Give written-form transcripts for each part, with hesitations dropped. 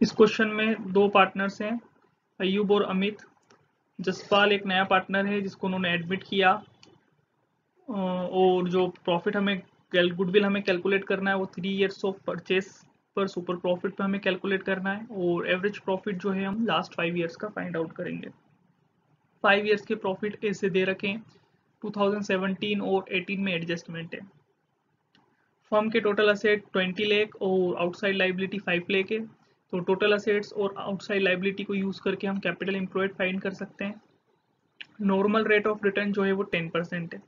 इस क्वेश्चन में दो पार्टनर्स हैं, अयूब और अमित। जसपाल एक नया पार्टनर है जिसको उन्होंने एडमिट किया, और जो प्रॉफिट हमें गुडविल हमें कैलकुलेट करना है वो 3 ईयर्स ऑफ परचेस पर सुपर प्रॉफिट पे हमें कैलकुलेट करना है, और एवरेज प्रॉफिट जो है हम लास्ट 5 ईयर्स का फाइंड आउट करेंगे। 5 ईयर्स के प्रॉफिट ऐसे दे रखे हैं, 2017 और 18 में एडजस्टमेंट है। फर्म के टोटल असेट 20 लाख और आउटसाइड लाइबिलिटी 5 लाख है। तो टोटल असेट्स और आउटसाइड लाइबिलिटी को यूज करके हम कैपिटल एम्प्लॉयड फाइंड कर सकते हैं। नॉर्मल रेट ऑफ रिटर्न जो है वो 10% है।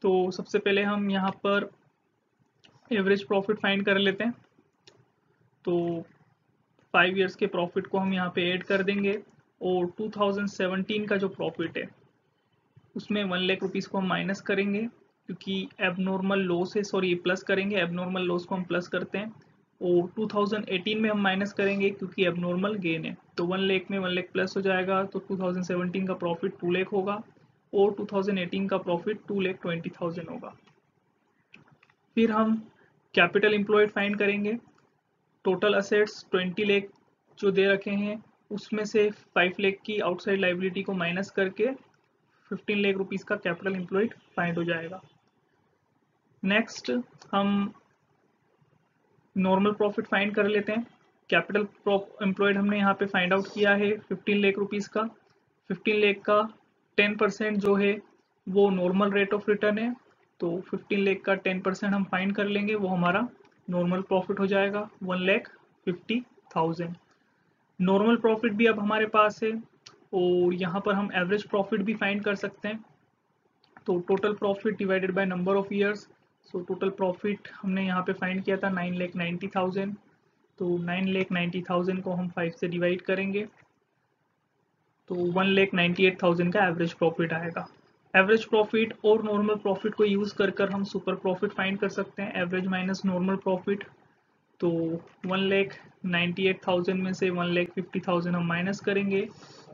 तो सबसे पहले हम यहाँ पर एवरेज प्रॉफिट फाइंड कर लेते हैं। तो 5 ईयर्स के प्रॉफिट को हम यहाँ पे ऐड कर देंगे, और 2017 का जो प्रॉफिट है उसमें 1 लाख रुपीज़ को हम माइनस करेंगे, क्योंकि एबनॉर्मल लॉस है, सॉरी प्लस करेंगे, एबनॉर्मल लॉस को हम प्लस करते हैं। और 2018 में हम माइनस करेंगे क्योंकि एबनॉर्मल गेन है। तो 1 लाख में 1 लाख प्लस हो जाएगा, तो 2017 का प्रॉफिट 2 लाख होगा, और 2018 का प्रॉफिट 2,20,000 होगा। फिर हम कैपिटल एम्प्लॉयड फाइंड करेंगे। टोटल असेट्स 20 लाख जो दे रखे हैं उसमें से 5 लाख की आउटसाइड लाइबिलिटी को माइनस करके 15 लाख रुपीज़ का कैपिटल एम्प्लॉयड फाइंड हो जाएगा। नेक्स्ट हम नॉर्मल प्रॉफिट फाइंड कर लेते हैं। कैपिटल एम्प्लॉयड हमने यहाँ पे फाइंड आउट किया है 15 लाख रुपीज़ का। 15 लाख का 10% जो है वो नॉर्मल रेट ऑफ रिटर्न है, तो 15 लाख का 10% हम फाइंड कर लेंगे, वो हमारा नॉर्मल प्रॉफिट हो जाएगा 1,50,000। नॉर्मल प्रॉफिट भी अब हमारे पास है, और यहाँ पर हम एवरेज प्रॉफिट भी फाइंड कर सकते हैं। तो total profit divided by number of years. So total profit हमने यहाँ पे फाइंड किया था 9,90,000। तो 9,90,000 को हम 5 से डिवाइड करेंगे तो 1,98,000 का एवरेज प्रॉफिट आएगा। एवरेज प्रॉफिट और नॉर्मल प्रॉफिट को यूज कर हम सुपर प्रॉफिट फाइंड कर सकते हैं, एवरेज माइनस नॉर्मल प्रॉफिट। तो 1,98,000 में से 1,50,000 हम माइनस करेंगे,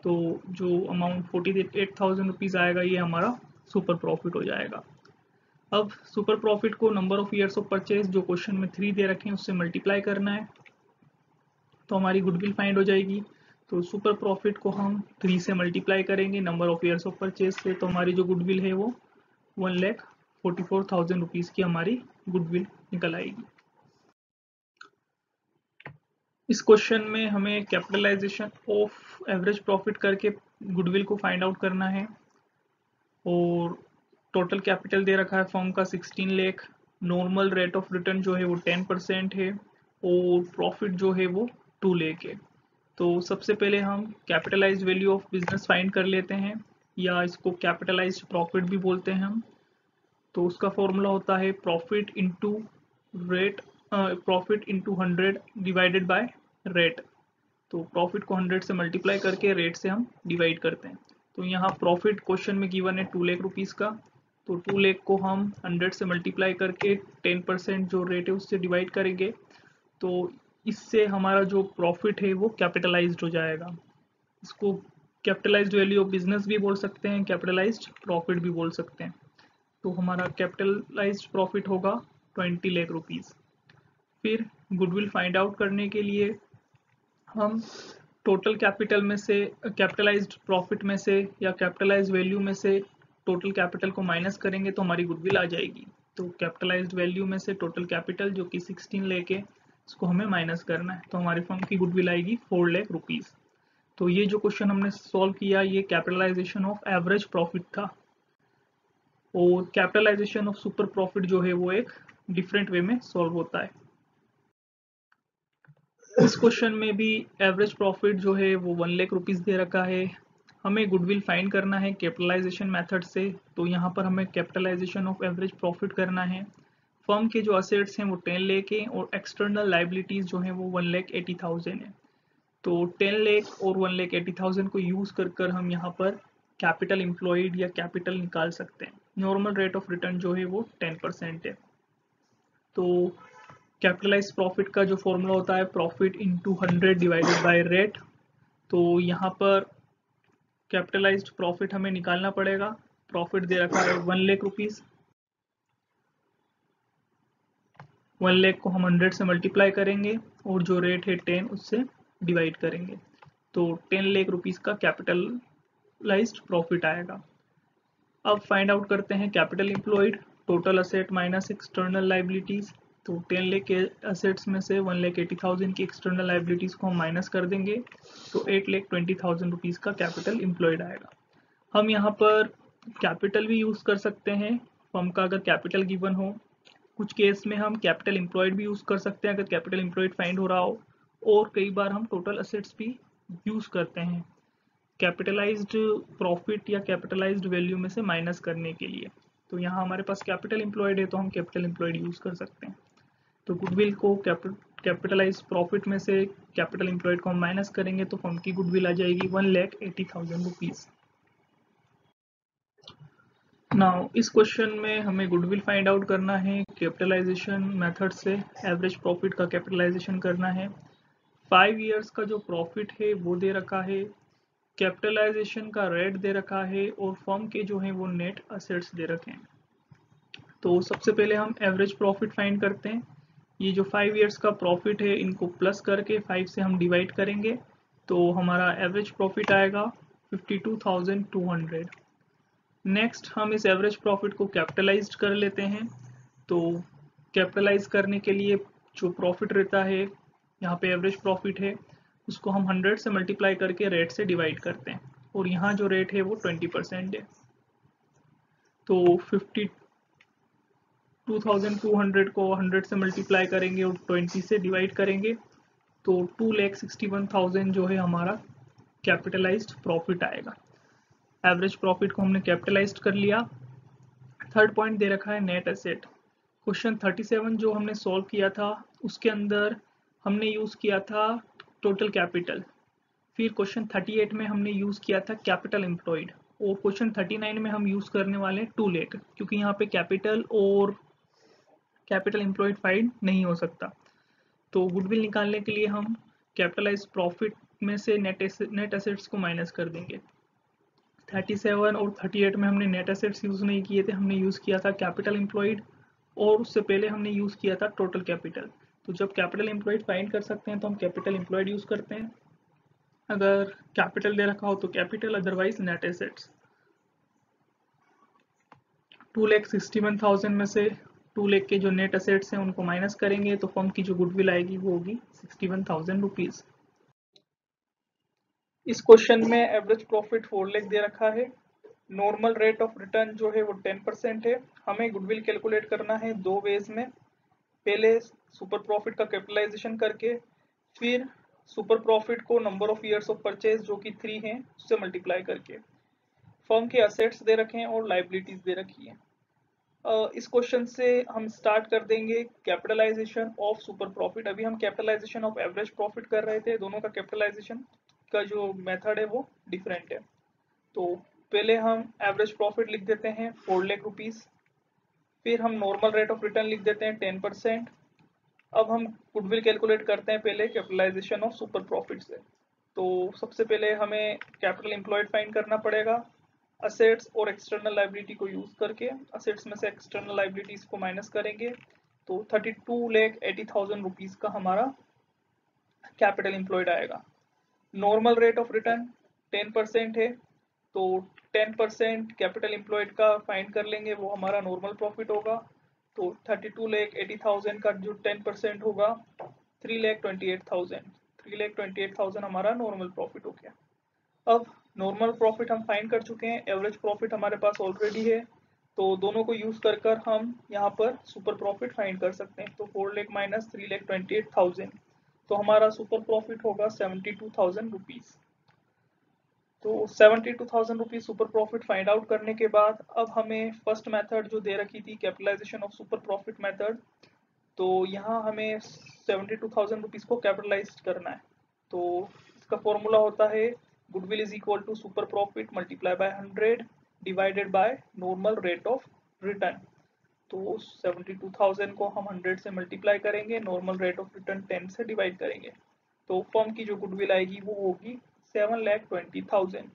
तो जो अमाउंट 48,000 रुपीज़ आएगा ये हमारा सुपर प्रॉफिट हो जाएगा। अब सुपर प्रॉफिट को number of years of purchase जो क्वेश्चन में 3 दे रखे हैं उससे मल्टीप्लाई करना है, तो हमारी गुडविल फाइंड हो जाएगी। तो सुपर प्रॉफिट को हम 3 से मल्टीप्लाई करेंगे number of years of purchase से, तो हमारी जो गुडविल है वो 1,44,000 रुपीज़ की हमारी गुडविल निकल आएगी। इस क्वेश्चन में हमें कैपिटलाइजेशन ऑफ एवरेज प्रॉफिट करके गुडविल को फाइंड आउट करना है, और टोटल कैपिटल दे रखा है फर्म का 16 lakh. Normal rate of return जो है वो 10% है, और प्रॉफिट जो है वो 2 लाख है। तो सबसे पहले हम capitalised value of business find कर लेते हैं, या इसको कैपिटलाइज्ड प्रॉफिट भी बोलते हैं हम। तो उसका फॉर्मूला होता है profit into rate, profit into 100 divided by rate. तो प्रॉफिट को 100 से मल्टीप्लाई करके रेट से हम डिवाइड करते हैं। तो यहाँ प्रॉफिट क्वेश्चन में गिवन है 2 लाख रुपीज़ का, तो 2 लाख को हम 100 से मल्टीप्लाई करके 10% जो रेट है उससे डिवाइड करेंगे, तो इससे हमारा जो प्रॉफिट है वो कैपिटलाइज्ड हो जाएगा। इसको कैपिटलाइज्ड वैल्यू ऑफ बिजनेस भी बोल सकते हैं, कैपिटलाइज्ड प्रॉफिट भी बोल सकते हैं। तो हमारा कैपिटलाइज्ड प्रॉफिट होगा 20 लाख रुपीज़। फिर गुडविल फाइंड आउट करने के लिए हम टोटल कैपिटल में से, कैपिटलाइज्ड प्रॉफिट में से या कैपिटलाइज्ड वैल्यू में से टोटल कैपिटल को माइनस करेंगे तो हमारी गुडविल आ जाएगी। तो कैपिटलाइज्ड वैल्यू में से टोटल कैपिटल जो कि 16 लाख है इसको हमें माइनस करना है, तो हमारी फर्म की गुडविल आएगी 4 लाख रुपीज़। तो ये जो क्वेश्चन हमने सॉल्व किया ये कैपिटलाइजेशन ऑफ एवरेज प्रॉफिट था, और कैपिटलाइजेशन ऑफ सुपर प्रॉफिट जो है वो एक डिफरेंट वे में सॉल्व होता है। इस क्वेश्चन में भी एवरेज प्रॉफिट जो है वो 1 लाख रुपीज़ दे रखा है। हमें गुडविल फाइंड करना है कैपिटलाइजेशन मेथड से, तो यहाँ पर हमें कैपिटलाइजेशन ऑफ एवरेज प्रॉफिट करना है। फर्म के जो असेट्स हैं वो 10 लाख हैं, और एक्सटर्नल लाइबिलिटीज़ जो हैं वो 1,80,000 है। तो 10 लाख और 1,80,000 को यूज़ कर हम यहाँ पर कैपिटल एम्प्लॉयड या कैपिटल निकाल सकते हैं। नॉर्मल रेट ऑफ रिटर्न जो है वो 10% है। तो कैपिटलाइज प्रॉफिट का जो फॉर्मूला होता है profit into 100 divided by rate. तो यहाँ पर कैपिटलाइज्ड प्रॉफिट हमें निकालना पड़ेगा। प्रॉफिट दे रखा है 1 लाख रुपीज़, 1 लाख को हम 100 से मल्टीप्लाई करेंगे और जो रेट है 10 उससे डिवाइड करेंगे, तो 10 लाख रुपीस का कैपिटलाइज्ड प्रॉफिट आएगा। अब फाइंड आउट करते हैं capital employed, total asset minus external liabilities. तो 10 लाख के असेट्स में से 1,80,000 की एक्सटर्नल लाइबिलिटीज को हम माइनस कर देंगे, तो 8,20,000 रुपीज का कैपिटल एम्प्लॉयड आएगा। हम यहाँ पर कैपिटल भी यूज कर सकते हैं, फर्म का अगर कैपिटल गिवन हो। कुछ केस में हम कैपिटल एम्प्लॉयड भी यूज कर सकते हैं अगर कैपिटल एम्प्लॉयड फाइंड हो रहा हो, और कई बार हम टोटल असेट्स भी यूज करते हैं कैपिटलाइज्ड प्रॉफिट या कैपिटलाइज्ड वैल्यू में से माइनस करने के लिए। तो यहाँ हमारे पास कैपिटल एम्प्लॉयड है तो हम कैपिटल एम्प्लॉयड यूज कर सकते हैं। तो गुडविल को कैपिटलाइज प्रॉफिट में से कैपिटल एम्प्लॉयड को हम माइनस करेंगे तो फर्म की गुडविल आ जाएगी 1,80,000 रुपीज। नाउ इस क्वेश्चन में हमें गुडविल फाइंड आउट करना है कैपिटलाइजेशन मेथड से, एवरेज प्रॉफिट का कैपिटलाइजेशन करना है। 5 इयर्स का जो प्रॉफिट है वो दे रखा है, कैपिटलाइजेशन का रेट दे रखा है, और फर्म के जो है वो नेट असेट्स दे रखे हैं। तो सबसे पहले हम एवरेज प्रॉफिट फाइंड करते हैं। ये जो 5 इयर्स का प्रॉफिट है इनको प्लस करके 5 से हम डिवाइड करेंगे, तो हमारा एवरेज प्रॉफिट आएगा 52,200। नेक्स्ट हम इस एवरेज प्रॉफिट को कैपिटलाइज्ड कर लेते हैं। तो कैपिटलाइज करने के लिए जो प्रॉफिट रहता है, यहाँ पे एवरेज प्रॉफिट है, उसको हम 100 से मल्टीप्लाई करके रेट से डिवाइड करते हैं, और यहाँ जो रेट है वो 20% है। तो 52,200 को 100 से मल्टीप्लाई करेंगे और 20 से डिवाइड करेंगे, तो 2,61,000 जो है हमारा कैपिटलाइज्ड प्रॉफिट आएगा। एवरेज प्रॉफिट को हमने कैपिटलाइज्ड कर लिया। थर्ड पॉइंट दे रखा है नेट एसेट। क्वेश्चन 37 जो हमने सॉल्व किया था उसके अंदर हमने यूज किया था टोटल कैपिटल, फिर क्वेश्चन 38 में हमने यूज किया था कैपिटल एम्प्लॉयड, और क्वेश्चन 39 में हम यूज करने वाले 2 लाख, क्योंकि यहाँ पे कैपिटल और कैपिटल एम्प्लॉयड फाइंड नहीं हो सकता। तो गुडविल निकालने के लिए हम कैपिटलाइज प्रॉफिट में से नेट एसेट्स को माइनस कर देंगे। 37 और 38 में हमने नेट एसेट्स यूज नहीं किए थे, हमने यूज किया था कैपिटल एम्प्लॉयड, और उससे पहले हमने यूज किया था टोटल कैपिटल। तो जब कैपिटल एम्प्लॉयड फाइंड कर सकते हैं तो हम कैपिटल एम्प्लॉयड यूज करते हैं, अगर कैपिटल दे रखा हो तो कैपिटल, अदरवाइज नेट एसेट्स। 2,61,000 में से 2 लाख के जो नेट एसेट्स हैं उनको माइनस करेंगे, तो फर्म की जो गुडविल आएगी वो होगी 61,000 रुपीज। इस क्वेश्चन में एवरेज प्रॉफिट 4 लाख दे रखा है, नॉर्मल रेट ऑफ रिटर्न जो है वो 10% है। हमें गुडविल कैलकुलेट करना है दो वेज में, पहले सुपर प्रॉफिट का कैपिटलाइजेशन करके, फिर सुपर प्रॉफिट को number of years of purchase जो कि 3 है उससे मल्टीप्लाई करके। फर्म के असेट्स दे रखे हैं और लाइबिलिटीज दे रखी है। इस क्वेश्चन से हम स्टार्ट कर देंगे कैपिटलाइजेशन ऑफ सुपर प्रॉफिट। अभी हम कैपिटलाइजेशन ऑफ एवरेज प्रॉफिट कर रहे थे, दोनों का कैपिटलाइजेशन का जो मेथड है वो डिफरेंट है। तो पहले हम एवरेज प्रॉफिट लिख देते हैं 4 लाख रुपीज, फिर हम नॉर्मल रेट ऑफ रिटर्न लिख देते हैं 10%। अब हम गुडविल कैलकुलेट करते हैं पहले कैपिटलाइजेशन ऑफ सुपर प्रॉफिट से। तो सबसे पहले हमें कैपिटल एम्प्लॉयड फाइंड करना पड़ेगा असेट्स और एक्सटर्नल लाइबिलिटी को यूज करके। असेट्स में से एक्सटर्नल लाइबिलिटीज को माइनस करेंगे, तो 32,80,000 रुपीज का हमारा कैपिटल एम्प्लॉयड आएगा। नॉर्मल रेट ऑफ रिटर्न 10% है, तो 10% कैपिटल एम्प्लॉयड का फाइंड कर लेंगे, वो हमारा नॉर्मल प्रॉफिट होगा। तो 32,80,000 का जो 10% होगा 3,28,000, 3,28,000 हमारा नॉर्मल प्रॉफिट हो गया। अब नॉर्मल प्रॉफिट हम फाइंड कर चुके हैं, एवरेज प्रॉफिट हमारे पास ऑलरेडी है, तो दोनों को यूज कर हम यहाँ पर सुपर प्रॉफिट फाइंड कर सकते हैं। तो 4 लाख माइनस 3,28,000, तो हमारा सुपर प्रॉफिट होगा 72,000 रुपीज। तो 72,000 rupees super profit find out करने के बाद अब हमें फर्स्ट मेथड जो दे रखी थी capitalisation of super profit method, तो यहाँ हमें 72,000 रुपीज को कैपिटलाइज करना है। तो इसका फॉर्मूला होता है goodwill is equal to super profit multiply by 100 divided by normal rate of return. तो 72,000 को हम 100 से मल्टीप्लाई करेंगे, नॉर्मल रेट ऑफ रिटर्न 10 से डिवाइड करेंगे, तो फर्म की जो गुडविल आएगी वो होगी 7,20,000।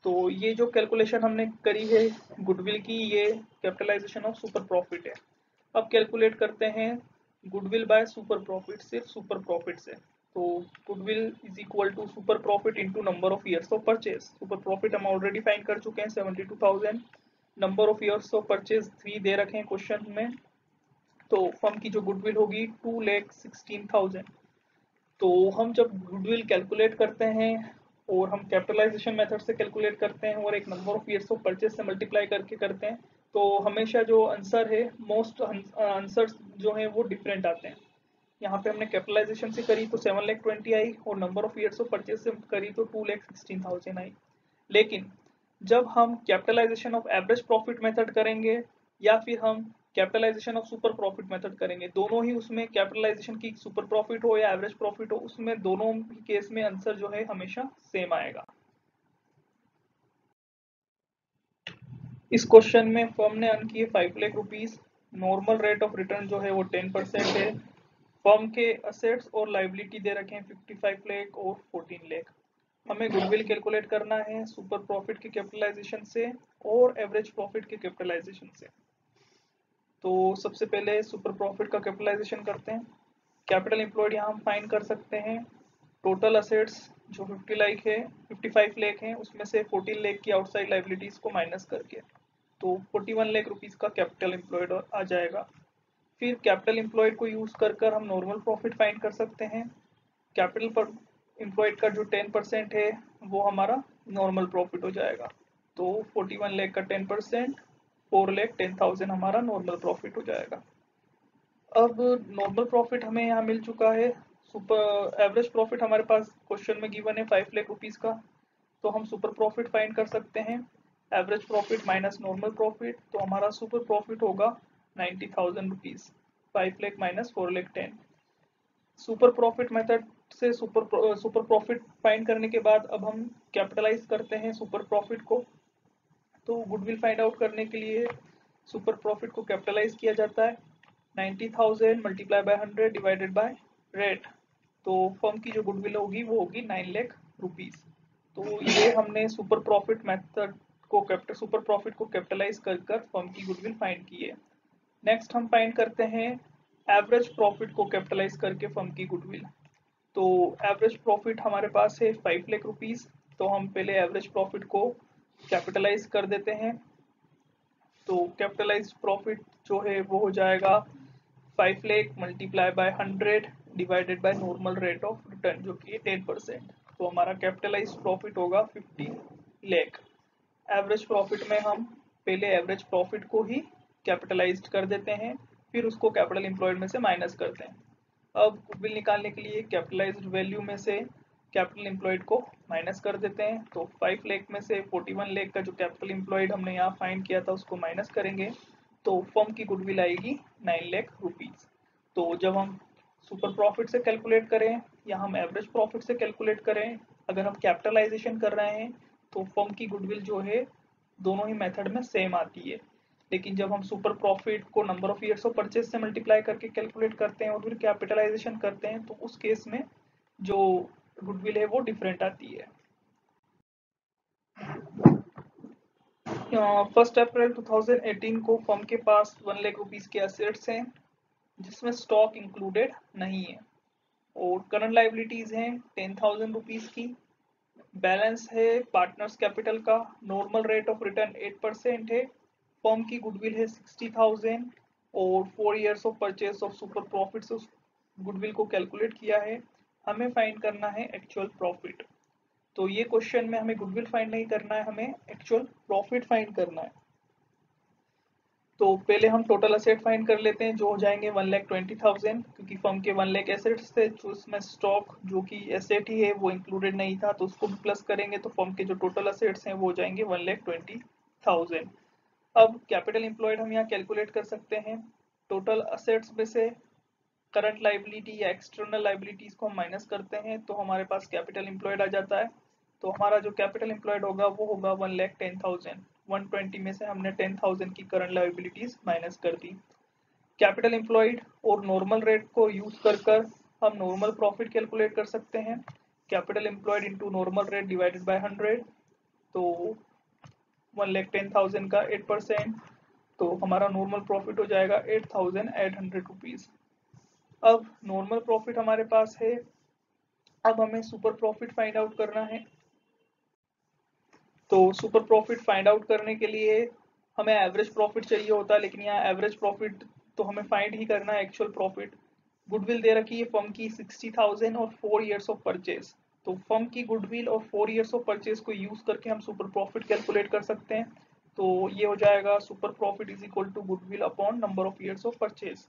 तो ये जो कैलकुलेशन हमने करी है गुडविल की, ये कैपिटलाइजेशन ऑफ सुपर प्रॉफिट है। अब कैलकुलेट करते हैं गुडविल बाय सुपर प्रॉफिट, सिर्फ सुपर प्रॉफिट से। तो goodwill is equal to super profit into number of years of purchase. Super profit हम ऑलरेडी फाइंड कर चुके हैं 72,000, number of years of purchase 3 दे रखे हैं क्वेश्चन में। तो फर्म की जो गुडविल होगी 2,16,000। तो हम जब गुडविल कैलकुलेट करते हैं और हम कैपिटलाइजेशन मेथड से कैलकुलेट करते हैं और एक number of years of purchase से मल्टीप्लाई करके करते हैं, तो हमेशा जो आंसर है, मोस्ट आंसर्स जो हैं वो डिफरेंट आते हैं। यहाँ पे हमने कैपिटलाइजेशन से करी तो 7,20,000 आई और number of years of purchase से करी तो 2,16,000 आई। लेकिन जब हम capitalisation of average profit method करेंगे या फिर हम capitalisation of super profit method करेंगे, दोनों ही उसमें कैपिटलाइजेशन की सुपर प्रॉफिट हो या एवरेज प्रॉफिट हो, उसमें दोनों ही केस में आंसर जो है हमेशा सेम आएगा। इस क्वेश्चन में फर्म ने अर्न किए 5 lakh rupees. Normal rate of return जो है वो 10% है। फर्म के असेट्स और लाइबिलिटी दे रखे हैं 55 लाख और 14 लाख। हमें गुडविल कैलकुलेट करना है सुपर प्रॉफिट के कैपिटलाइजेशन से और एवरेज प्रॉफिट के कैपिटलाइजेशन से। तो सबसे पहले सुपर प्रॉफिट का कैपिटलाइजेशन करते हैं। कैपिटल एम्प्लॉयड यहाँ हम फाइंड कर सकते हैं। टोटल असेट्स जो 55 लाख हैं, उसमें से 14 लाख की आउटसाइड लाइबिलिटीज को माइनस करके, तो 41 लाख रुपीज का कैपिटल एम्प्लॉयड आ जाएगा। फिर कैपिटल एम्प्लॉयड को यूज कर हम नॉर्मल प्रॉफिट फाइंड कर सकते हैं। कैपिटल पर एम्प्लॉयड का जो 10% है वो हमारा नॉर्मल प्रॉफिट हो जाएगा। तो 41 लाख का 10%, 4,10,000 हमारा नॉर्मल प्रॉफिट हो जाएगा। अब नॉर्मल प्रॉफिट हमें यहाँ मिल चुका है। सुपर एवरेज प्रॉफिट हमारे पास क्वेश्चन में गिवन है 5 लाख रुपीज का, तो हम सुपर प्रॉफिट फाइंड कर सकते हैं। Average profit minus normal profit, तो हमारा सुपर प्रॉफिट होगा 90,000 rupees. 5 lakh minus 4,10,000। Super profit method से सुपर प्रॉफिट फाइंड करने के बाद अब हम कैपिटलाइज करते हैं सुपर प्रॉफिट को। तो गुडविल फाइंड आउट करने के लिए सुपर प्रॉफिट को कैपिटलाइज किया जाता है। 90,000 multiply by 100 divided by rate, तो फर्म की जो गुडविल होगी वो होगी 9 लाख रुपीज। तो ये हमने सुपर प्रॉफिट मेथड को सुपर प्रॉफिट को कैपिटलाइज कर फर्म की गुडविल फाइंड की है। नेक्स्ट हम फाइंड करते हैं एवरेज प्रॉफिट को कैपिटलाइज करके फर्म की गुडविल। तो एवरेज प्रॉफिट हमारे पास है 5 लाख रुपीज, तो हम पहले एवरेज प्रॉफिट को कैपिटलाइज कर देते हैं। तो कैपिटलाइज प्रॉफिट जो है वो हो जाएगा 5 lakh multiply by 100 divided by normal rate of return जो कि 10%। तो हमारा कैपिटलाइज प्रॉफिट होगा 50 लाख। एवरेज प्रॉफिट में हम पहले एवरेज प्रॉफिट को ही कैपिटलाइज्ड कर देते हैं, फिर उसको कैपिटल एम्प्लॉयड में से माइनस करते हैं। अब गुडविल निकालने के लिए कैपिटलाइज्ड वैल्यू में से कैपिटल एम्प्लॉयड को माइनस कर देते हैं। तो 5 लाख में से 41 लाख का जो कैपिटल एम्प्लॉयड हमने यहाँ फाइंड किया था उसको माइनस करेंगे, तो फर्म की गुडविल आएगी 9 लाख रुपीज। तो जब हम सुपर प्रॉफिट से कैलकुलेट करें या हम एवरेज प्रॉफिट से कैलकुलेट करें, अगर हम कैपिटलाइजेशन कर रहे हैं तो फर्म की गुडविल जो है दोनों ही मेथड में सेम आती है। लेकिन जब हम सुपर प्रॉफिट को number of years of purchase से मल्टीप्लाई करके कैलकुलेट करते हैं और फिर कैपिटलाइजेशन करते हैं, तो उस केस में जो गुडविल है वो डिफरेंट आती है। 1 अप्रैल 2018 को फर्म के पास 1 लाख रुपीज के असेट्स हैं जिसमें स्टॉक इंक्लूडेड नहीं है, और करंट लाइबिलिटीज हैं 10,000 रुपीज की। बैलेंस है पार्टनर्स कैपिटल का। नॉर्मल रेट ऑफ रिटर्न 8% है। फर्म की गुडविल है 60,000 और 4 years of purchase of super profit से उस गुडविल को कैलकुलेट किया है। हमें फाइंड करना है एक्चुअल प्रॉफिट। तो ये क्वेश्चन में हमें गुडविल फाइंड नहीं करना है, हमें एक्चुअल प्रॉफिट फाइंड करना है। तो पहले हम टोटल असेट फाइंड कर लेते हैं जो हो जाएंगे 1,20,000, क्योंकि फर्म के 1 लाख एसेट्स थे, उसमें स्टॉक जो कि एसेट ही है वो इंक्लूडेड नहीं था, तो उसको प्लस करेंगे तो फर्म के जो टोटल असेट्स हैं वो हो जाएंगे 1,20,000। अब कैपिटल एम्प्लॉयड हम यहाँ कैलकुलेट कर सकते हैं। टोटल असेट्स में से करंट लाइबिलिटी या एक्सटर्नल लाइबिलिटीज को हम माइनस करते हैं तो हमारे पास कैपिटल एम्प्लॉयड आ जाता है। तो हमारा जो कैपिटल एम्प्लॉयड होगा वो होगा 1,10,000। 120 में से हमने 10,000 की करंट लाइबिलिटीज माइनस कर दी। कैपिटल एम्प्लॉयड और नॉर्मल रेट को यूज कर हम नॉर्मल प्रॉफिट कैलकुलेट कर सकते हैं। Capital employed into normal rate divided by 100, तो 1,10,000 का 8%, तो हमारा नॉर्मल प्रॉफिट हो जाएगा 8,800 रुपीज। अब नॉर्मल प्रॉफिट हमारे पास है, अब हमें सुपर प्रॉफिट फाइंड आउट करना है। तो सुपर प्रॉफिट फाइंड आउट करने के लिए हमें एवरेज प्रॉफिट चाहिए होता है, लेकिन यहाँ एवरेज प्रॉफिट तो हमें फाइंड ही करना है एक्चुअल प्रॉफिट। गुडविल दे रखी है फर्म की 60,000 और 4 ईयर्स ऑफ परचेज। तो फर्म की गुडविल और 4 ईयर्स ऑफ परचेज को यूज करके हम सुपर प्रॉफिट कैलकुलेट कर सकते हैं। तो ये हो जाएगा super profit is equal to goodwill upon number of years of purchase.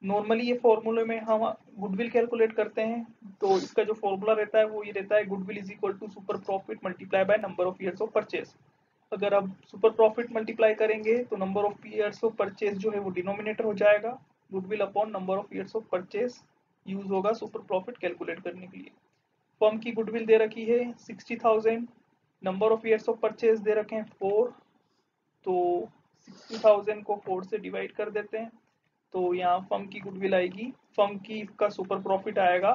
Normally ये फॉर्मूले में हम गुडविल कैलकुलेट करते हैं, तो इसका जो फॉर्मूला रहता है वो ये रहता है goodwill is equal to super profit multiply by number of years of purchase. अगर आप सुपर प्रॉफिट मल्टीप्लाई करेंगे तो number of years of purchase जो है वो डिनोमिनेटर हो जाएगा, goodwill upon number of years of purchase use होगा सुपर प्रॉफिट कैलकुलेट करने के लिए। फर्म की गुडविल दे रखी है 60,000, number of years of purchase दे रखे हैं 4, तो 60,000 को 4 से डिवाइड कर देते हैं, तो यहाँ फर्म की गुडविल आएगी, फर्म की का सुपर प्रॉफिट आएगा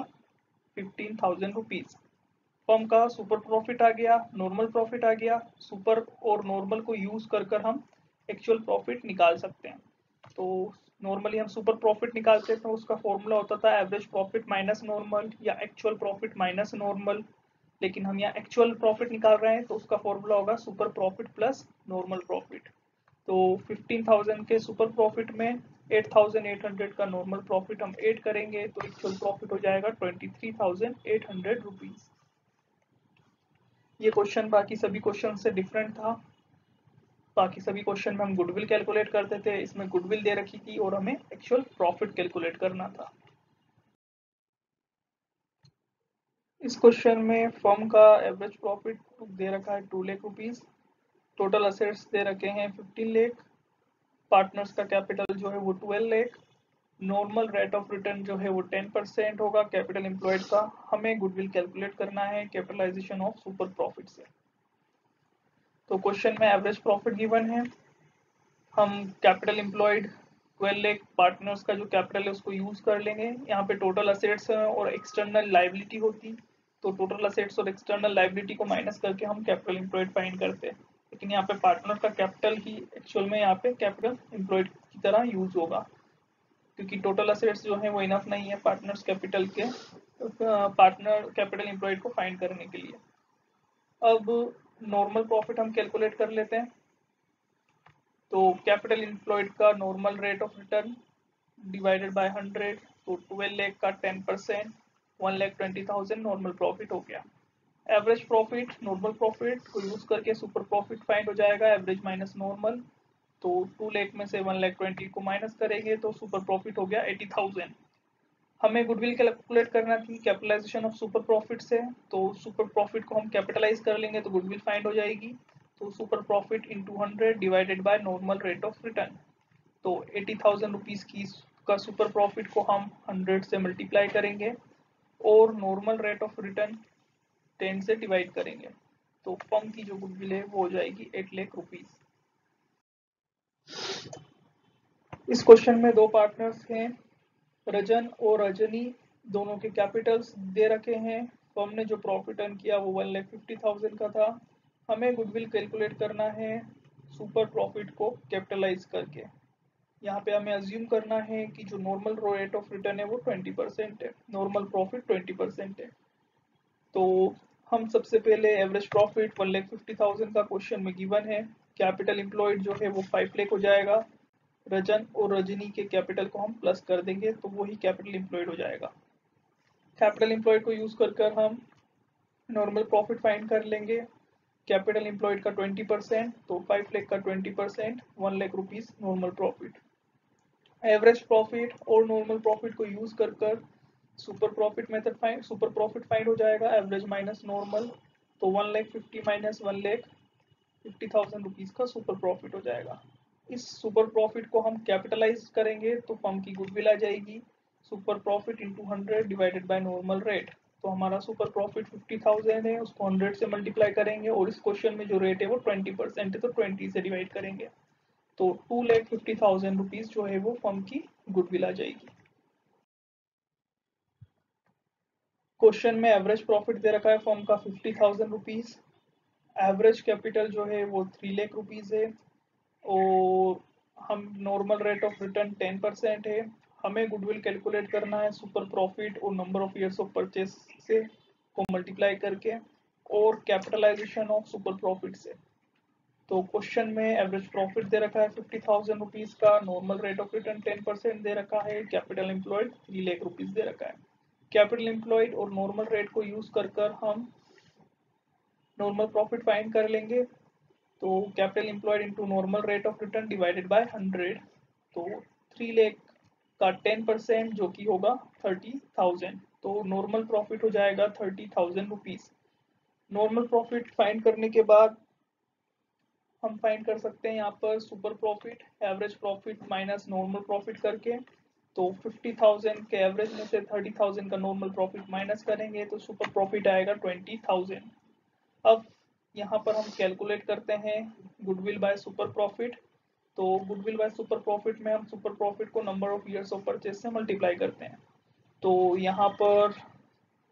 15,000 रुपीज। फर्म का सुपर प्रॉफिट आ गया, नॉर्मल प्रॉफिट आ गया, सुपर और नॉर्मल को यूज कर कर हम एक्चुअल प्रॉफिट निकाल सकते हैं। तो नॉर्मली हम सुपर प्रॉफिट निकालते थे, उसका फॉर्मूला होता था एवरेज प्रॉफिट माइनस नॉर्मल या एक्चुअल प्रॉफिट माइनस नॉर्मल, लेकिन हम यहाँ एक्चुअल प्रॉफिट निकाल रहे हैं तो उसका फॉर्मूला होगा super profit plus normal profit. तो 15,000 के सुपर प्रॉफिट में 8,800 का नॉर्मल प्रॉफिट हम ऐड करेंगे तो एक्चुअल प्रॉफिट हो जाएगा 23,800 रुपीज। ये क्वेश्चन बाकी सभी क्वेश्चन से डिफरेंट था। बाकी सभी क्वेश्चन में हम गुडविल कैलकुलेट करते थे, इसमें गुडविल दे रखी थी और हमें एक्चुअल प्रॉफिट कैलकुलेट करना था। इस क्वेश्चन में फर्म का एवरेज प्रॉफिट दे रखा है 2 लाख रुपीज, टोटल असेट्स दे रखे हैं 15 लाख, पार्टनर्स का कैपिटल जो है वो 12 lakh, normal rate of return जो है वो 10% होगा कैपिटल एम्प्लॉयड का। हमें गुडविल कैलकुलेट करना है कैपिटलाइजेशन ऑफ सुपर प्रॉफिट से। तो क्वेश्चन में एवरेज प्रॉफिट गिवन है, हम कैपिटल एम्प्लॉयड 12 लाख, पार्टनर्स का जो कैपिटल है उसको यूज कर लेंगे। यहाँ पे टोटल असेट्स और एक्सटर्नल लाइबिलिटी होती, तो टोटल असेट्स और एक्सटर्नल लाइबिलिटी को माइनस करके हम कैपिटल एम्प्लॉयड फाइंड करते हैं, लेकिन यहाँ पे पार्टनर का कैपिटल ही एक्चुअल में यहाँ पे कैपिटल एम्प्लॉयड की तरह यूज होगा, क्योंकि टोटल असेट्स जो है वो इनफ नहीं है पार्टनर्स कैपिटल के पार्टनर कैपिटल एम्प्लॉयड को फाइंड करने के लिए। अब नॉर्मल प्रॉफिट हम कैलकुलेट कर लेते हैं। तो कैपिटल एम्प्लॉयड का normal rate of return divided by 100, तो 12 लाख का 10% 1,20,000 नॉर्मल प्रॉफिट हो गया। एवरेज प्रॉफिट नॉर्मल प्रॉफिट को यूज करके सुपर प्रॉफिट फाइंड हो जाएगा, एवरेज माइनस नॉर्मल। तो 2 लाख में से 1,20,000 को माइनस करेंगे तो सुपर प्रॉफिट हो गया 80,000। हमें गुडविल कैलकुलेट करना थी कैपिटलाइजेशन ऑफ सुपर प्रॉफिट से, तो सुपर प्रॉफिट को हम कैपिटलाइज कर लेंगे तो गुडविल फाइंड हो जाएगी। तो super profit into 100 divided by normal rate of return, तो 80,000 रुपीज की का सुपर प्रॉफिट को हम 100 से मल्टीप्लाई करेंगे और नॉर्मल रेट ऑफ रिटर्न 10 से डिवाइड करेंगे, तो फर्म की जो गुडविल है वो हो जाएगी 8 लाख रुपीज। इस क्वेश्चन में दो पार्टनर्स हैं, रजन और रजनी, दोनों के कैपिटल्स दे रखे हैं। फर्म ने जो प्रॉफिट अर्न किया वो 1,50,000 का था। हमें गुडविल कैलकुलेट करना है सुपर प्रॉफिट को कैपिटलाइज करके। यहाँ पे हमें अज्यूम करना है कि जो नॉर्मल रेट ऑफ रिटर्न है वो 20% है, नॉर्मल प्रॉफिट 20% है। तो हम सबसे पहले एवरेज प्रॉफिट 1,50,000 का क्वेश्चन में गिवन है, कैपिटल एम्प्लॉयड जो है वो 5 लाख हो जाएगा, रजन और रजनी के कैपिटल को हम प्लस कर देंगे तो वही कैपिटल एम्प्लॉयड हो जाएगा। कैपिटल एम्प्लॉयड को यूज कर हम नॉर्मल प्रॉफिट फाइंड कर लेंगे। कैपिटल एम्प्लॉयड का 20%, तो 5 लाख का 20% 1 lakh rupees normal profit. Average profit और नॉर्मल प्रॉफिट को यूज कर super profit method find super profit find हो जाएगा, एवरेज माइनस नॉर्मल, तो 1,50,000 माइनस 1,50,000 रुपीज का सुपर प्रॉफिट हो जाएगा। इस सुपर प्रॉफिट को हम कैपिटलाइज करेंगे तो फर्म की गुडविल आ जाएगी, super profit into 100 divided by normal rate. तो हमारा सुपर प्रॉफिट 50,000 है, उसको 100 से मल्टीप्लाई करेंगे और इस क्वेश्चन में जो रेट है वो 20% है तो 20 से डिवाइड करेंगे, तो 2,50,000 रुपीज जो है वो फर्म की गुडविल आ जाएगी। क्वेश्चन में एवरेज प्रॉफिट दे रखा है फर्म का 50,000 रुपीज, एवरेज कैपिटल जो है वो 3 लाख रुपीज है और हम नॉर्मल रेट ऑफ रिटर्न 10% है, हमें गुडविल कैलकुलेट करना है सुपर प्रॉफिट और number of years of purchase से को मल्टीप्लाई करके और कैपिटलाइजेशन ऑफ सुपर प्रॉफिट से। तो क्वेश्चन में एवरेज प्रॉफिट दे रखा है 50,000 रुपीज का, नॉर्मल रेट ऑफ रिटर्न 10% दे रखा है, कैपिटल एम्प्लॉयड 3 लाख रुपीज दे रखा है। कैपिटल एम्प्लॉयड और नॉर्मल रेट को यूज कर हम नॉर्मल प्रॉफिट फाइंड कर लेंगे। तो capital employed into normal rate of return divided by 100, तो 3 लाख का 10% जो कि होगा 30,000, तो नॉर्मल प्रॉफिट हो जाएगा 30,000 रुपीज। नॉर्मल प्रॉफिट फाइंड करने के बाद हम फाइंड कर सकते हैं यहाँ पर super profit, average profit minus normal profit करके। तो 50,000 के एवरेज में से 30,000 का नॉर्मल प्रॉफिट माइनस करेंगे तो सुपर प्रॉफिट आएगा 20,000। अब यहाँ पर हम कैलकुलेट करते हैं गुडविल बाय सुपर प्रॉफिट। तो गुडविल बाय सुपर प्रॉफिट में हम सुपर प्रॉफिट को number of years of purchase से मल्टीप्लाई करते हैं। तो यहाँ पर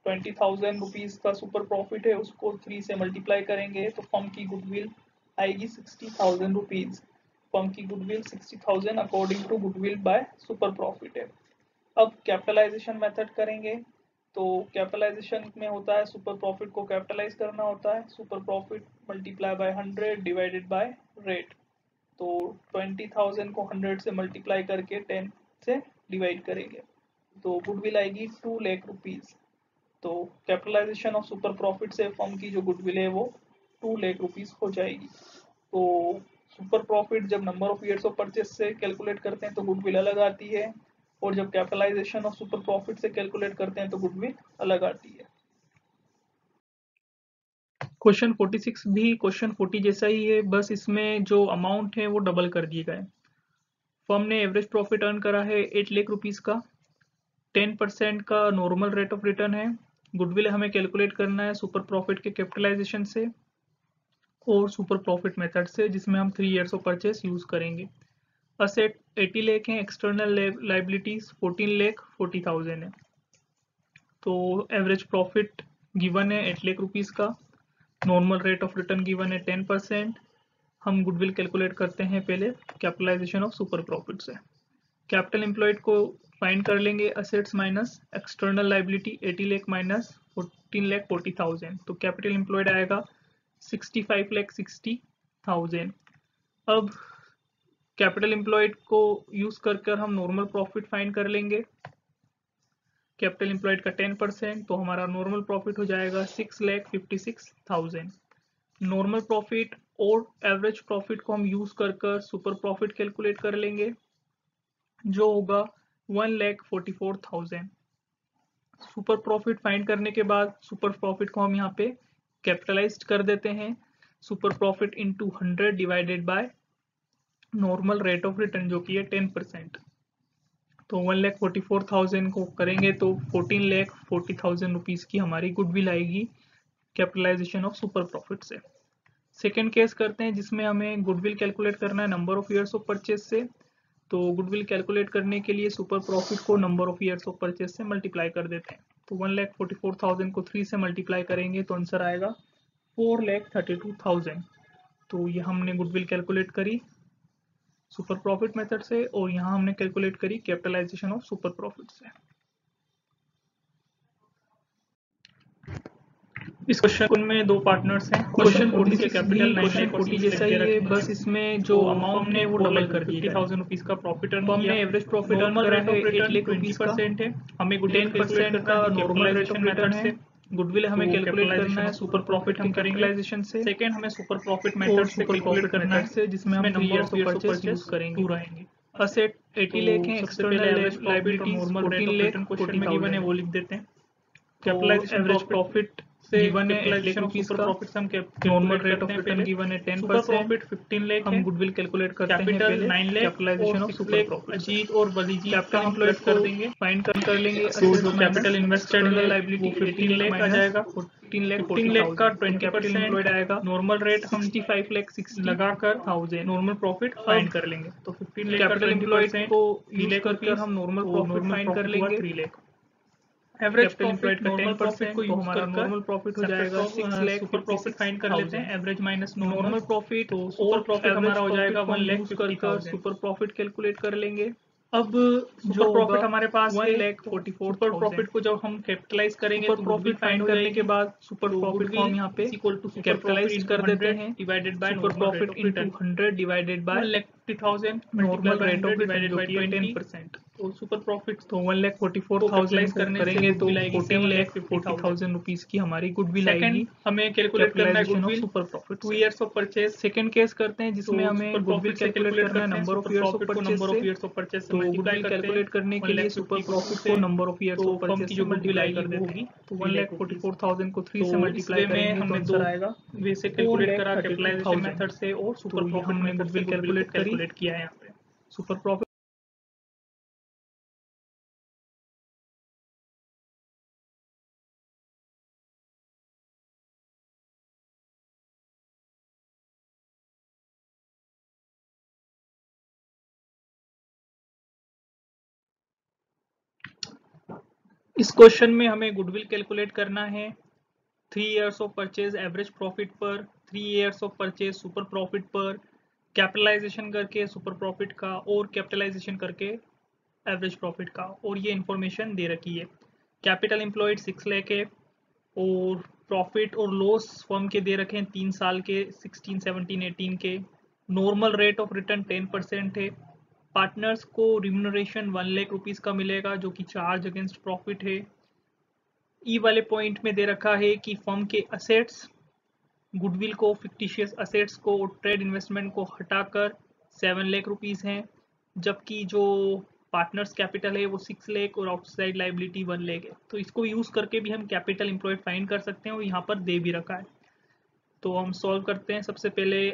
20,000 रुपीज का सुपर प्रॉफिट है, उसको 3 से मल्टीप्लाई करेंगे तो फर्म की गुडविल आएगी 60,000 रुपीज। फर्म की goodwill 60,000 according to goodwill by super profit है। अब कैपिटलाइजेशन मेथड करेंगे। तो कैपिटलाइजेशन में होता है सुपर प्रॉफिट को कैपिटलाइज करना होता है, super profit multiply by 100 divided by rate. तो 20,000 को 100 से मल्टीप्लाई करके 10 से डिवाइड करेंगे तो गुडविल आएगी 2 लाख रुपीज। तो कैपिटलाइजेशन ऑफ सुपर प्रॉफिट से फर्म की जो गुडविल है वो 2 लाख रुपीज हो जाएगी। तो सुपर प्रॉफिट जब number of years of purchase से कैलकुलेट करते हैं तो गुडविल अलग आती है, और जब कैपिटलाइजेशन ऑफ सुपर प्रॉफिट से कैलकुलेट करते हैं तो गुडविल अलग आती है। क्वेश्चन 46 भी क्वेश्चन 40 जैसा ही है, बस इसमें जो अमाउंट है वो डबल कर दिए गए। फर्म ने एवरेज प्रॉफिट अर्न करा है 8 लाख रुपीज का, 10% का नॉर्मल रेट ऑफ रिटर्न है। गुडविल हमें कैलकुलेट करना है सुपर प्रॉफिट के कैपिटलाइजेशन से और सुपर प्रॉफिट मेथड से, जिसमें हम 3 ईयर्स ऑफ परचेस यूज करेंगे। असेट 80 लाख है, एक्सटर्नल लाइबिलिटीज 14 लाख 40,000 है। तो एवरेज प्रॉफिट गिवन है 8 लाख रुपीज का, normal rate of return given है 10%। हम गुडविल कैलकुलेट करते हैं पहले कैपिटलाइजेशन ऑफ सुपर प्रॉफिट से। कैपिटल एम्प्लॉयड को फाइंड कर लेंगे, assets minus external liability 80 lakh minus 14 lakh 40,000, तो कैपिटल एम्प्लॉयड आएगा 65 लाख 60,000। अब कैपिटल एम्प्लॉयड को यूज कर हम नॉर्मल प्रॉफिट फाइंड कर लेंगे। कैपिटल एम्प्लॉयड का 10%, तो हमारा नॉर्मल प्रॉफिट हो जाएगा 6,56,000। नॉर्मल प्रॉफिट और एवरेज प्रॉफिट को हम यूज कर सुपर प्रॉफिट कैलकुलेट कर लेंगे, जो होगा 1,44,000। सुपर प्रॉफिट फाइंड करने के बाद सुपर प्रॉफिट को हम यहाँ पे कैपिटलाइज्ड कर देते हैं, super profit into 100 divided by normal rate of return जो कि है 10%। तो 1,44,000 को करेंगे तो 14,40,000 रुपीज की हमारी गुडविल आएगी कैपिटलाइजेशन ऑफ सुपर प्रॉफिट से। सेकेंड केस करते हैं जिसमें हमें गुडविल कैलकुलेट करना है number of years of purchase से। तो गुडविल कैलकुलेट करने के लिए सुपर प्रॉफिट को number of years of purchase से मल्टीप्लाई कर देते हैं। तो 1,44,000 को 3 से मल्टीप्लाई करेंगे तो आंसर आएगा 4,32,000। तो ये हमने गुडविल कैलकुलेट करी सुपर प्रॉफिट मेथड से, और यहाँ हमने कैलकुलेट करी कैपिटलाइजेशन ऑफ सुपर प्रॉफिट से। इस क्वेश्चन में दो पार्टनर्स हैं। क्वेश्चन 40 के कैपिटल 9,40 जैसा ही है, बस इसमें जो अमाउंट है वो डबल कर दिया 50,000 रुपीज का प्रॉफिट अर्न किया। हमने एवरेज प्रॉफिट अर्न करा है 8 लाख रुपीज का, हमें 10% का नॉर्मल रेट ऑफ रिटर्न है। गुडविल हमें कैलकुलेट करना है सुपर प्रॉफिट हम कैपिटलाइजेशन से। सेकंड हमें सुपर प्रॉफिट मेथड से कैलकुलेट करना है जिसमें हम नंबर ऑफ परचेज यूज करेंगे पूरा आएंगे। असेट 80 लाख है, एक्सटर्नल लायबिलिटी 14 लाख 40,000 है, वो लिख देते हैं। कैपिटलाइजेशन एवरेज प्रॉफिट गिवन है 8 लाख रुपीस का, normal rate of return given है 10%, प्रॉफिट 15 लाख, हम गुडविल कैलकुलेट करते हैं पहले 9 lakh, capitalisation of super profit Ajit और बलीजी कैपिटल एम्प्लॉयड कर देंगे, फाइंड कर लेंगे। तो जो कैपिटल इन्वेस्टेड है लायबिलिटी 15 लाख आ जाएगा, 14 लाख का 20% एम्प्लॉयड आएगा, नॉर्मल रेट 65 लाख 60 लगाकर 1000 नॉर्मल प्रॉफिट फाइंड कर लेंगे। तो 15 लाख कैपिटल एम्प्लॉयड को यूज कर हम नॉर्मल प्रॉफिट फाइंड कर लेंगे 3 lakh. Average profit normal profit को यूज कर नॉर्मल प्रॉफिट हो जाएगा 6 लाख। सुपर प्रॉफिट फाइंड कर लेते हैं, एवरेज माइनस नॉर्मल प्रॉफिट, तो सुपर प्रॉफिट हमारा हो जाएगा 1,50,000। सुपर प्रॉफिट कैलकुलेट कर लेंगे। अब जो प्रॉफिट हमारे पास है 1,44,000, सुपर प्रॉफिट को जब हम कैपिटलाइज करेंगे तो प्रॉफिट फाइंड करने के बाद सुपर प्रॉफिट को हम यहाँ पे कैपिटलाइज कर देते हैं, divided by super profit into 100 divided bye 1,50,000 normal rate of return जो कि 10%। तो सुपर प्रॉफिट तो 1,44,000 करेंगे तो 14,50,000 रुपीज की हमारी गुडविल आएगी। हमें कैलकुलेट करना है goodwill super profit 2 years of purchase. Second case करते हैं जिसमें हमें गुडविल कैलकुलेट करना है number of years of purchase से मल्टीप्लाई कैलकुलेट करने के लिए सुपर प्रॉफिट को number of years of purchase से मल्टीप्लाई कर देते हैं। तो 1,44,000 को 3 से मल्टीप्लाई करेंगे तो आंसर आएगा। वैसे कैलकुलेट करा कैपिटलाइजेशन मेथड से और सुपर प्रॉफिट हमने गुडविल कैलकुलेट किया है यहाँ पे। सुपर प्रॉफिट इस क्वेश्चन में हमें गुडविल कैलकुलेट करना है 3 years of purchase average profit पर, 3 years of purchase super profit पर, कैपिटलाइजेशन करके सुपर प्रॉफिट का और कैपिटलाइजेशन करके एवरेज प्रॉफिट का, और ये इंफॉर्मेशन दे रखी है। कैपिटल एम्प्लॉयड 6 लाख है और प्रॉफिट और लॉस फर्म के दे रखे हैं 3 साल के 16, 17, 18 के। नॉर्मल रेट ऑफ रिटर्न 10% है। पार्टनर्स को रिम्यूनरेशन 1 लाख रुपीज का मिलेगा जो कि चार्ज अगेंस्ट प्रॉफिट है। ई वाले पॉइंट में दे रखा है कि फर्म के असेट्स, गुडविल को, फिक्टिशियस असेट्स को और ट्रेड इन्वेस्टमेंट को हटाकर 7 लाख रुपीज हैं, जबकि जो पार्टनर्स कैपिटल है वो 6 लाख और आउटसाइड लाइबिलिटी 1 लाख है। तो इसको यूज करके भी हम कैपिटल एम्प्लॉयड फाइंड कर सकते हैं और यहाँ पर दे भी रखा है। तो हम सॉल्व करते हैं। सबसे पहले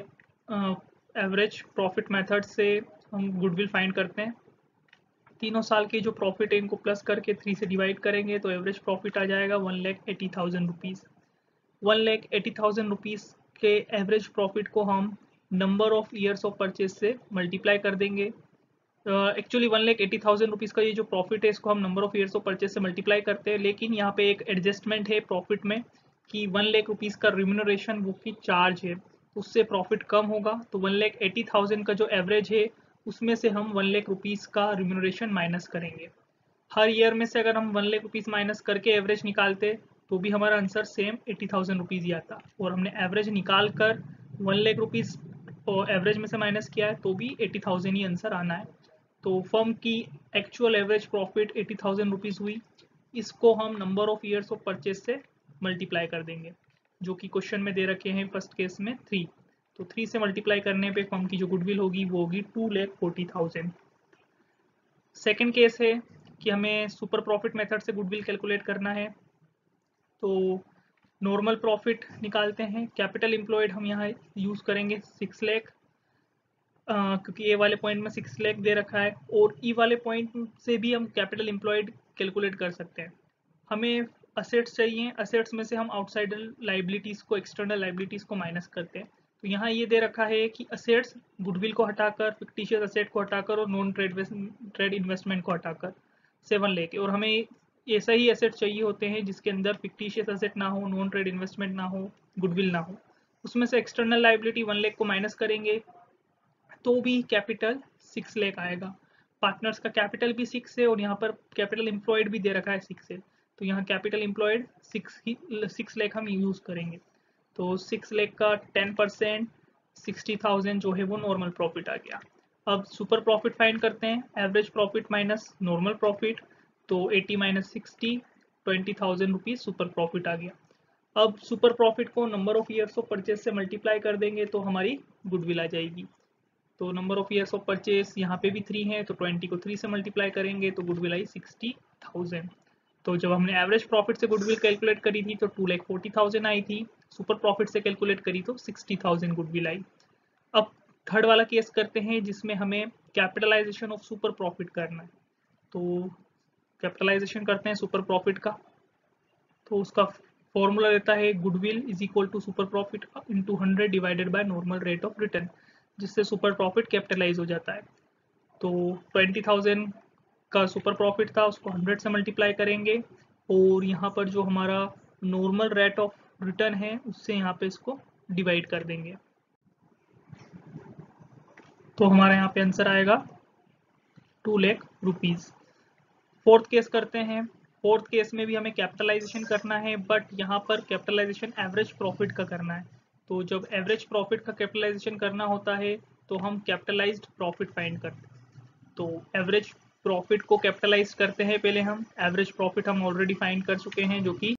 एवरेज प्रॉफिट मेथड से हम गुडविल फाइंड करते हैं। तीनों साल की जो प्रॉफिट है इनको प्लस करके 3 से डिवाइड करेंगे तो एवरेज प्रॉफिट आ जाएगा 1,80,000 रुपीज़। 1,80,000 रुपीज़ के एवरेज प्रॉफिट को हम number of years of purchase से मल्टीप्लाई कर देंगे। एक्चुअली 1,80,000 रुपीज़ का ये जो प्रॉफिट है इसको हम number of years of purchase से मल्टीप्लाई करते हैं, लेकिन यहाँ पे एक एडजस्टमेंट है प्रॉफिट में कि 1 लाख रुपीज़ का रिम्यूनरेशन वो की चार्ज है, उससे प्रॉफिट कम होगा। तो 1,80,000 का जो एवरेज है उसमें से हम 1 लाख रुपीज़ का रिम्यूनरेशन माइनस करेंगे। हर ईयर में से अगर हम 1 लाख रुपीज़ माइनस करके एवरेज निकालते तो भी हमारा आंसर सेम 80,000 रुपीज़ ही आता, और हमने एवरेज निकाल कर 1 लाख रुपीज़ और एवरेज में से माइनस किया है तो भी 80,000 ही आंसर आना है। तो फर्म की एक्चुअल एवरेज प्रॉफिट 80,000 रुपीज़ हुई। इसको हम number of years of purchase से मल्टीप्लाई कर देंगे जो कि क्वेश्चन में दे रखे हैं फर्स्ट केस में 3। तो 3 से मल्टीप्लाई करने पे फर्म की जो गुडविल होगी वो होगी 2,40,000। सेकेंड केस है कि हमें सुपर प्रॉफिट मेथड से गुडविल कैलकुलेट करना है। तो नॉर्मल प्रॉफिट निकालते हैं। कैपिटल एम्प्लॉयड हम यहाँ यूज़ करेंगे 6 लाख, क्योंकि ए वाले पॉइंट में 6 लाख दे रखा है, और ई वाले पॉइंट से भी हम कैपिटल एम्प्लॉयड कैलकुलेट कर सकते हैं। हमें असेट्स चाहिए, असेट्स में से हम आउटसाइडर लाइबिलिटीज़ को, एक्सटर्नल लाइबिलिटीज़ को माइनस करते हैं। तो यहाँ ये दे रखा है कि असेट्स गुडविल को हटाकर, फिक्टिशियस असेट को हटाकर और नॉन ट्रेड इन्वेस्टमेंट को हटाकर 7 लाख, और हमें ऐसा ही एसेट चाहिए होते हैं जिसके अंदर फिक्टिशियस एसेट ना हो, नॉन ट्रेड इन्वेस्टमेंट ना हो, गुडविल ना हो। उसमें से एक्सटर्नल लाइबिलिटी 1 लाख को माइनस करेंगे तो भी कैपिटल 6 लाख आएगा। पार्टनर्स का कैपिटल भी 6 है और यहाँ पर कैपिटल एम्प्लॉयड भी दे रखा है 6 है, तो यहाँ कैपिटल एम्प्लॉयड 6 लाख हम यूज़ करेंगे। तो 6 लाख का 10% 60,000 जो है वो नॉर्मल प्रॉफिट आ गया। अब सुपर प्रॉफिट फाइंड करते हैं, average profit minus normal profit, तो 80 माइनस 60 20,000 रुपीज़ सुपर प्रॉफिट आ गया। अब सुपर प्रॉफिट को number of years of purchase से मल्टीप्लाई कर देंगे तो हमारी गुडविल आ जाएगी। तो number of years of purchase यहाँ पे भी 3 है तो 20 को 3 से मल्टीप्लाई करेंगे तो गुडविल आई 60,000। तो जब हमने एवरेज प्रॉफिट से गुडविल कैलकुलेट करी थी तो 2,40,000 आई थी, सुपर प्रॉफिट से कैलकुलेट करी तो 60,000 गुडविल आई। अब थर्ड वाला केस करते हैं जिसमें हमें कैपिटलाइजेशन ऑफ सुपर प्रॉफिट करना है। तो कैपिटलाइजेशन करते हैं सुपर प्रॉफिट का, तो उसका फॉर्मूला देता है goodwill is equal to super profit into 100 divided by normal rate of return, जिससे सुपर प्रॉफिट कैपिटलाइज हो जाता है। तो 20,000 का सुपर प्रॉफिट था, उसको 100 से मल्टीप्लाई करेंगे और यहाँ पर जो हमारा नॉर्मल रेट ऑफ रिटर्न है उससे यहाँ पे इसको डिवाइड कर देंगे, तो हमारा यहाँ पे आंसर आएगा 2 लाख रुपीज। फोर्थ केस करते हैं। फोर्थ केस में भी हमें कैपिटलाइजेशन करना है, बट यहाँ पर कैपिटलाइजेशन एवरेज प्रॉफिट का करना है। तो जब एवरेज प्रॉफिट का कैपिटलाइजेशन करना होता है तो हम कैपिटलाइज्ड प्रॉफिट फाइंड करते हैं। तो एवरेज प्रॉफिट को कैपिटलाइज करते हैं पहले हम। एवरेज प्रॉफिट हम ऑलरेडी फाइंड कर चुके हैं जो कि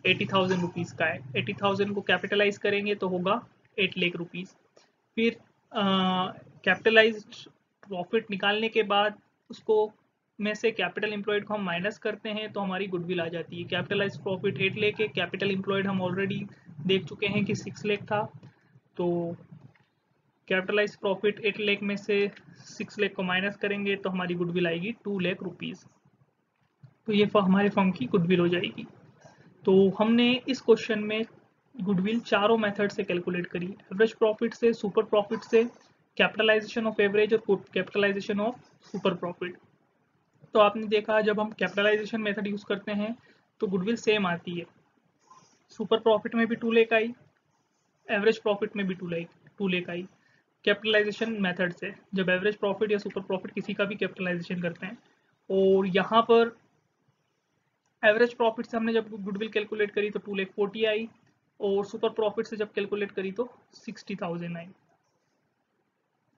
80,000 रुपीज़ का है। 80,000 को कैपिटलाइज करेंगे तो होगा 8 लाख रुपीज़। फिर कैपिटलाइज्ड प्रॉफिट निकालने के बाद उसको में से कैपिटल एम्प्लॉयड को हम माइनस करते हैं तो हमारी गुडविल आ जाती है। कैपिटलाइज्ड प्रॉफिट 8 लाख है, कैपिटल एम्प्लॉयड हम ऑलरेडी देख चुके हैं कि 6 लाख था, तो कैपिटलाइज्ड प्रॉफिट 8 लाख में से 6 लाख को माइनस करेंगे तो हमारी गुडविल आएगी 2 लाख रुपीज़। तो ये हमारे फर्म की गुडविल हो जाएगी। तो हमने इस क्वेश्चन में गुडविल चारों मेथड से कैलकुलेट करी, एवरेज प्रॉफिट से, सुपर प्रॉफिट से, कैपिटलाइजेशन ऑफ एवरेज और कैपिटलाइजेशन ऑफ सुपर प्रॉफिट। तो आपने देखा जब हम कैपिटलाइजेशन मेथड यूज करते हैं तो गुडविल सेम आती है। सुपर प्रॉफिट में भी 2 लाख आई, एवरेज प्रॉफिट में भी 2 लाख आई। कैपिटलाइजेशन मेथड से जब एवरेज प्रॉफिट या सुपर प्रॉफिट किसी का भी कैपिटलाइजेशन करते हैं, और यहाँ पर एवरेज प्रॉफिट से हमने जब गुडविल कैलकुलेट करी तो 2 लाख 40 आई, और सुपर प्रॉफिट से जब कैलकुलेट करी तो 60,000 आई।